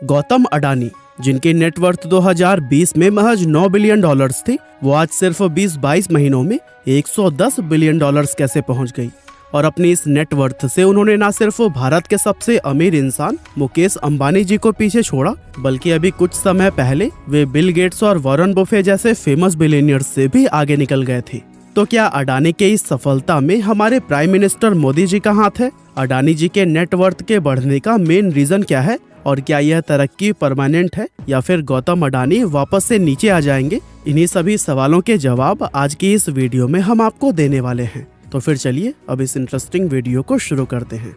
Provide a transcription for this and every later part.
गौतम अडानी, जिनकी नेटवर्थ 2020 में महज $9 बिलियन थी, वो आज सिर्फ 20-22 महीनों में $110 बिलियन कैसे पहुंच गई। और अपनी इस नेटवर्थ से उन्होंने न सिर्फ भारत के सबसे अमीर इंसान मुकेश अंबानी जी को पीछे छोड़ा, बल्कि अभी कुछ समय पहले वे बिल गेट्स और वॉरेन बफे जैसे फेमस बिलियनियर्स से भी आगे निकल गए थे। तो क्या अडानी के इस सफलता में हमारे प्राइम मिनिस्टर मोदी जी का हाथ है? अडानी जी के नेटवर्थ के बढ़ने का मेन रीजन क्या है और क्या यह तरक्की परमानेंट है या फिर गौतम अडानी वापस से नीचे आ जाएंगे? इन्हीं सभी सवालों के जवाब आज की इस वीडियो में हम आपको देने वाले हैं। तो फिर चलिए अब इस इंटरेस्टिंग वीडियो को शुरू करते हैं।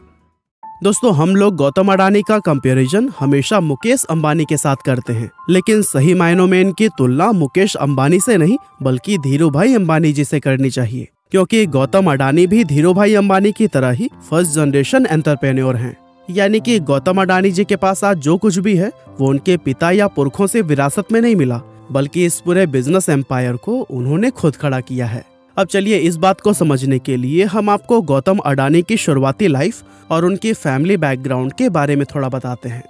दोस्तों, हम लोग गौतम अडानी का कंपैरिजन हमेशा मुकेश अंबानी के साथ करते हैं, लेकिन सही मायनों में इनकी तुलना मुकेश अंबानी से नहीं बल्कि धीरूभाई अंबानी जी से करनी चाहिए, क्योंकि गौतम अडानी भी धीरूभाई अंबानी की तरह ही फर्स्ट जनरेशन एंटरप्रेन्योर हैं। यानी कि गौतम अडानी जी के पास आज जो कुछ भी है वो उनके पिता या पुरखों से विरासत में नहीं मिला, बल्कि इस पूरे बिजनेस एम्पायर को उन्होंने खुद खड़ा किया है। अब चलिए इस बात को समझने के लिए हम आपको गौतम अडानी की शुरुआती लाइफ और उनकी फैमिली बैकग्राउंड के बारे में थोड़ा बताते हैं।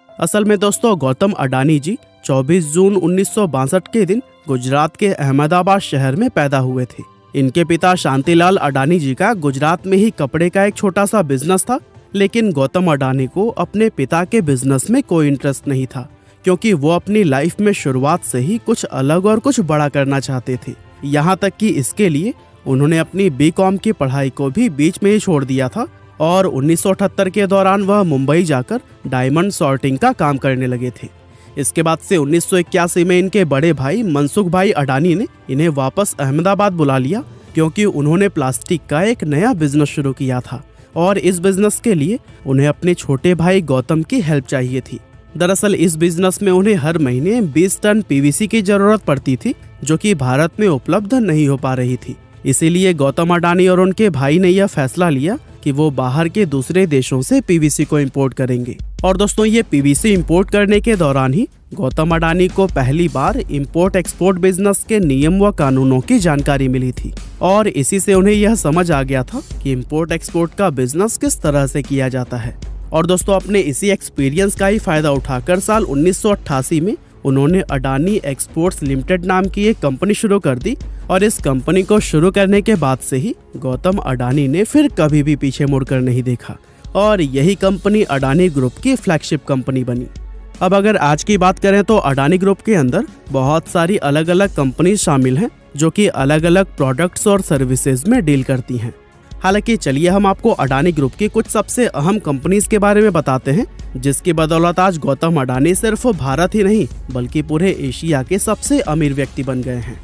असल में दोस्तों, गौतम अडानी जी 24 जून 1962 के दिन गुजरात के अहमदाबाद शहर में पैदा हुए थे। इनके पिता शांतिलाल अडानी जी का गुजरात में ही कपड़े का एक छोटा सा बिजनेस था, लेकिन गौतम अडानी को अपने पिता के बिजनेस में कोई इंटरेस्ट नहीं था, क्योंकि वो अपनी लाइफ में शुरुआत से ही कुछ अलग और कुछ बड़ा करना चाहते थे। यहाँ तक कि इसके लिए उन्होंने अपनी बीकॉम की पढ़ाई को भी बीच में ही छोड़ दिया था और 1978 के दौरान वह मुंबई जाकर डायमंड सॉर्टिंग का काम करने लगे थे। इसके बाद से 1981 में इनके बड़े भाई मनसुख भाई अडानी ने इन्हें वापस अहमदाबाद बुला लिया, क्योंकि उन्होंने प्लास्टिक का एक नया बिजनेस शुरू किया था और इस बिजनेस के लिए उन्हें अपने छोटे भाई गौतम की हेल्प चाहिए थी। दरअसल इस बिजनेस में उन्हें हर महीने 20 टन पीवीसी की जरूरत पड़ती थी, जो कि भारत में उपलब्ध नहीं हो पा रही थी। इसीलिए गौतम अडानी और उनके भाई ने यह फैसला लिया कि वो बाहर के दूसरे देशों से पीवीसी को इंपोर्ट करेंगे। और दोस्तों, ये पीवीसी इंपोर्ट करने के दौरान ही गौतम अडानी को पहली बार इंपोर्ट एक्सपोर्ट बिजनेस के नियम व कानूनों की जानकारी मिली थी और इसी से उन्हें यह समझ आ गया था कि इंपोर्ट एक्सपोर्ट का बिजनेस किस तरह से किया जाता है। और दोस्तों, अपने इसी एक्सपीरियंस का ही फायदा उठाकर साल 1988 में उन्होंने अडानी एक्सपोर्ट्स लिमिटेड नाम की एक कंपनी शुरू कर दी और इस कंपनी को शुरू करने के बाद से ही गौतम अडानी ने फिर कभी भी पीछे मुड़कर नहीं देखा और यही कंपनी अडानी ग्रुप की फ्लैगशिप कंपनी बनी। अब अगर आज की बात करें तो अडानी ग्रुप के अंदर बहुत सारी अलग अलग कंपनी शामिल हैं, जो कि अलग अलग प्रोडक्ट्स और सर्विसेज में डील करती हैं। हालांकि चलिए हम आपको अडानी ग्रुप की कुछ सबसे अहम कंपनीज के बारे में बताते हैं, जिसकी बदौलत आज गौतम अडानी सिर्फ भारत ही नहीं बल्कि पूरे एशिया के सबसे अमीर व्यक्ति बन गए हैं।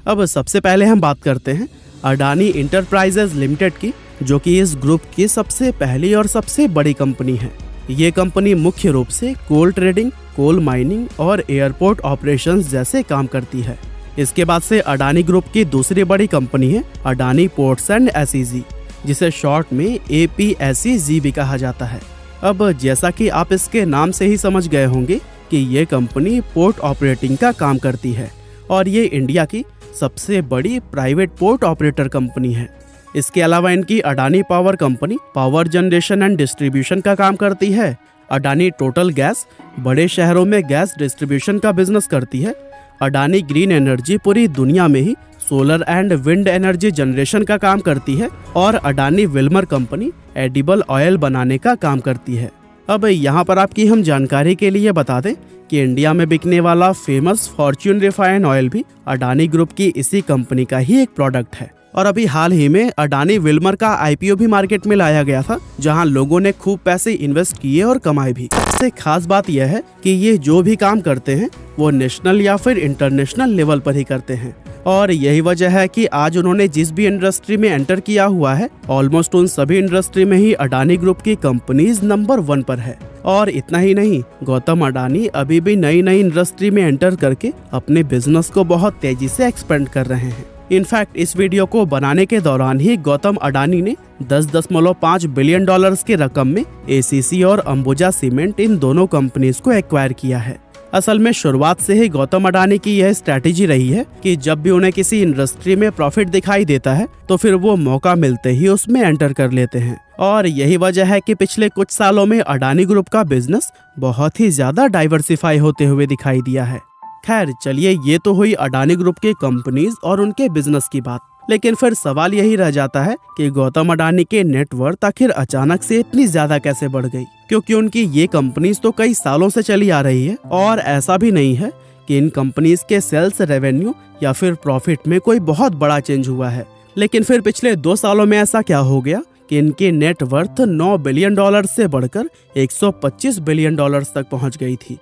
अब सबसे पहले हम बात करते हैं अडानी इंटरप्राइजेज लिमिटेड की, जो कि इस ग्रुप की सबसे पहली और सबसे बड़ी कंपनी है। ये कंपनी मुख्य रूप से कोल ट्रेडिंग, कोल माइनिंग और एयरपोर्ट ऑपरेशंस जैसे काम करती है। इसके बाद से अडानी ग्रुप की दूसरी बड़ी कंपनी है अडानी पोर्ट्स एंड एसईजी, जिसे शॉर्ट में APSEZ भी कहा जाता है। अब जैसा कि आप इसके नाम से ही समझ गए होंगे कि ये कंपनी पोर्ट ऑपरेटिंग का काम करती है और ये इंडिया की सबसे बड़ी प्राइवेट पोर्ट ऑपरेटर कंपनी है। इसके अलावा इनकी Adani power company power generation and distribution का काम करती है। अडानी टोटल गैस बड़े शहरों में गैस डिस्ट्रीब्यूशन का बिजनेस करती है। अडानी ग्रीन एनर्जी पूरी दुनिया में ही solar and wind energy generation का काम करती है और Adani Wilmar company edible oil बनाने का काम करती है। अब यहाँ पर आपकी हम जानकारी के लिए बता दें कि इंडिया में बिकने वाला फेमस फॉर्च्यून रिफाइन ऑयल भी अडानी ग्रुप की इसी कंपनी का ही एक प्रोडक्ट है। और अभी हाल ही में अडानी विल्मर का IPO भी मार्केट में लाया गया था, जहां लोगों ने खूब पैसे इन्वेस्ट किए और कमाए भी। सबसे खास बात यह है कि ये जो भी काम करते हैं वो नेशनल या फिर इंटरनेशनल लेवल पर ही करते हैं और यही वजह है कि आज उन्होंने जिस भी इंडस्ट्री में एंटर किया हुआ है ऑलमोस्ट उन सभी इंडस्ट्री में ही अडानी ग्रुप की कंपनीज नंबर 1 पर है। और इतना ही नहीं, गौतम अडानी अभी भी नई नई इंडस्ट्री में एंटर करके अपने बिजनेस को बहुत तेजी से एक्सपेंड कर रहे हैं। इनफैक्ट इस वीडियो को बनाने के दौरान ही गौतम अडानी ने $10.5 बिलियन की रकम में ACC और अंबुजा सीमेंट इन दोनों कंपनीज को एक्वायर किया है। असल में शुरुआत से ही गौतम अडानी की यह स्ट्रैटेजी रही है कि जब भी उन्हें किसी इंडस्ट्री में प्रॉफिट दिखाई देता है तो फिर वो मौका मिलते ही उसमें एंटर कर लेते हैं और यही वजह है कि पिछले कुछ सालों में अडानी ग्रुप का बिजनेस बहुत ही ज्यादा डाइवर्सिफाई होते हुए दिखाई दिया है। खैर चलिए, ये तो हुई अडानी ग्रुप के कंपनीज और उनके बिजनेस की बात। लेकिन फिर सवाल यही रह जाता है कि गौतम अडानी के नेटवर्थ आखिर अचानक से इतनी ज्यादा कैसे बढ़ गई, क्योंकि उनकी ये कंपनीज तो कई सालों से चली आ रही है और ऐसा भी नहीं है कि इन कंपनीज के सेल्स रेवेन्यू या फिर प्रॉफिट में कोई बहुत बड़ा चेंज हुआ है। लेकिन फिर पिछले 2 सालों में ऐसा क्या हो गया कि इनकी नेटवर्थ 9 बिलियन डॉलर से बढ़कर 125 बिलियन डॉलर्स तक पहुंच गई थी।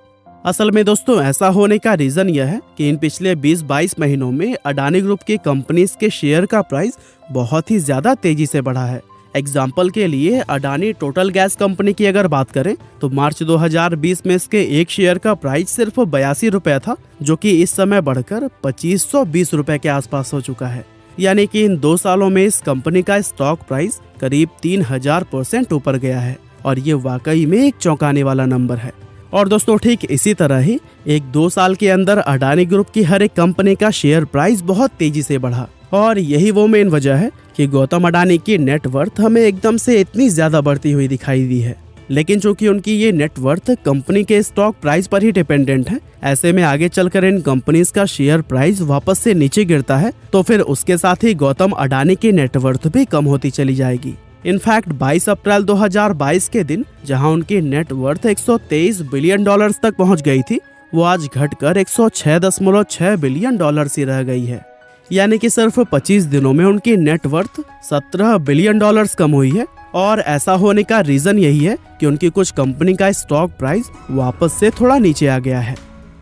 असल में दोस्तों, ऐसा होने का रीजन यह है कि इन पिछले 20-22 महीनों में अडानी ग्रुप की कंपनीज के शेयर का प्राइस बहुत ही ज्यादा तेजी से बढ़ा है। एग्जाम्पल के लिए अडानी टोटल गैस कंपनी की अगर बात करें तो मार्च 2020 में इसके एक शेयर का प्राइस सिर्फ 82 रुपए था, जो कि इस समय बढ़कर 2520 रुपए के आसपास हो चुका है। यानी कि इन 2 सालों में इस कंपनी का स्टॉक प्राइस करीब 3000% ऊपर गया है और ये वाकई में एक चौंकाने वाला नंबर है। और दोस्तों, ठीक इसी तरह ही 1-2 साल के अंदर अडानी ग्रुप की हर एक कंपनी का शेयर प्राइस बहुत तेजी से बढ़ा और यही वो मेन वजह है कि गौतम अडानी की नेटवर्थ हमें एकदम से इतनी ज्यादा बढ़ती हुई दिखाई दी है। लेकिन चूंकि उनकी ये नेटवर्थ कंपनी के स्टॉक प्राइस पर ही डिपेंडेंट है, ऐसे में आगे चलकर इन कंपनीज का शेयर प्राइस वापस से नीचे गिरता है तो फिर उसके साथ ही गौतम अडानी की नेटवर्थ भी कम होती चली जाएगी। इनफैक्ट 22 अप्रैल 2022 के दिन जहां उनकी नेटवर्थ 123 बिलियन डॉलर्स तक पहुंच गई थी, वो आज घटकर 106.6 बिलियन डॉलर्स ही रह गई है। यानी कि सिर्फ 25 दिनों में उनकी नेटवर्थ 17 बिलियन डॉलर्स कम हुई है। और ऐसा होने का रीजन यही है कि उनकी कुछ कंपनी का स्टॉक प्राइस वापस से थोड़ा नीचे आ गया है।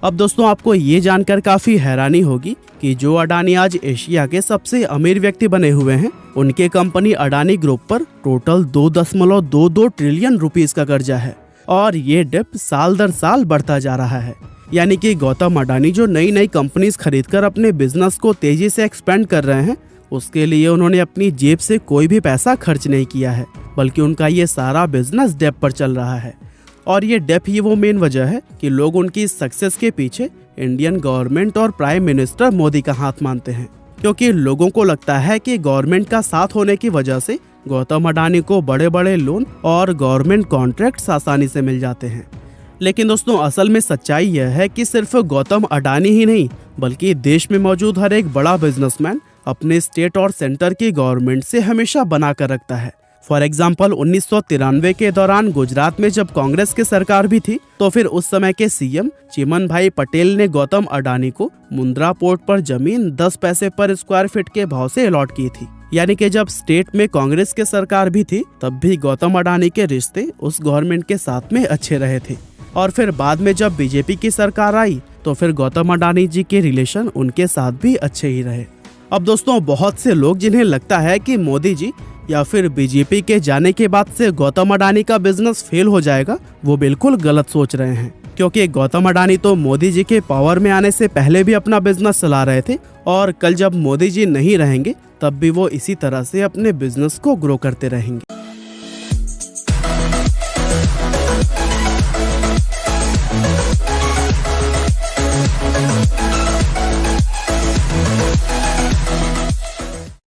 अब दोस्तों, आपको ये जानकर काफी हैरानी होगी कि जो अडानी आज एशिया के सबसे अमीर व्यक्ति बने हुए हैं, उनके कंपनी अडानी ग्रुप पर टोटल 2.22 ट्रिलियन रुपीस का कर्जा है और ये डेप्ट साल दर साल बढ़ता जा रहा है। यानी कि गौतम अडानी जो नई नई कंपनीज खरीदकर अपने बिजनेस को तेजी से एक्सपेंड कर रहे हैं, उसके लिए उन्होंने अपनी जेब से कोई भी पैसा खर्च नहीं किया है, बल्कि उनका ये सारा बिजनेस डेप पर चल रहा है। और ये डेप ही वो मेन वजह है कि लोग उनकी सक्सेस के पीछे इंडियन गवर्नमेंट और प्राइम मिनिस्टर मोदी का हाथ मानते हैं, क्योंकि लोगों को लगता है कि गवर्नमेंट का साथ होने की वजह से गौतम अडानी को बड़े बड़े लोन और गवर्नमेंट कॉन्ट्रैक्ट्स आसानी से मिल जाते हैं। लेकिन दोस्तों, असल में सच्चाई यह है कि सिर्फ गौतम अडानी ही नहीं, बल्कि देश में मौजूद हर एक बड़ा बिजनेसमैन अपने स्टेट और सेंटर की गवर्नमेंट से हमेशा बना कर रखता है। फॉर एग्जाम्पल 1993 के दौरान गुजरात में जब कांग्रेस की सरकार भी थी, तो फिर उस समय के सीएम चिमन भाई पटेल ने गौतम अडानी को मुंद्रा पोर्ट पर जमीन 10 पैसे पर स्क्वायर फीट के भाव से अलॉट की थी। यानी कि जब स्टेट में कांग्रेस की सरकार भी थी, तब भी गौतम अडानी के रिश्ते उस गवर्नमेंट के साथ में अच्छे रहे थे। और फिर बाद में जब बीजेपी की सरकार आई, तो फिर गौतम अडानी जी के रिलेशन उनके साथ भी अच्छे ही रहे। अब दोस्तों, बहुत से लोग जिन्हें लगता है कि मोदी जी या फिर बीजेपी के जाने के बाद से गौतम अडानी का बिजनेस फेल हो जाएगा, वो बिल्कुल गलत सोच रहे हैं, क्योंकि गौतम अडानी तो मोदी जी के पावर में आने से पहले भी अपना बिजनेस चला रहे थे और कल जब मोदी जी नहीं रहेंगे तब भी वो इसी तरह से अपने बिजनेस को ग्रो करते रहेंगे।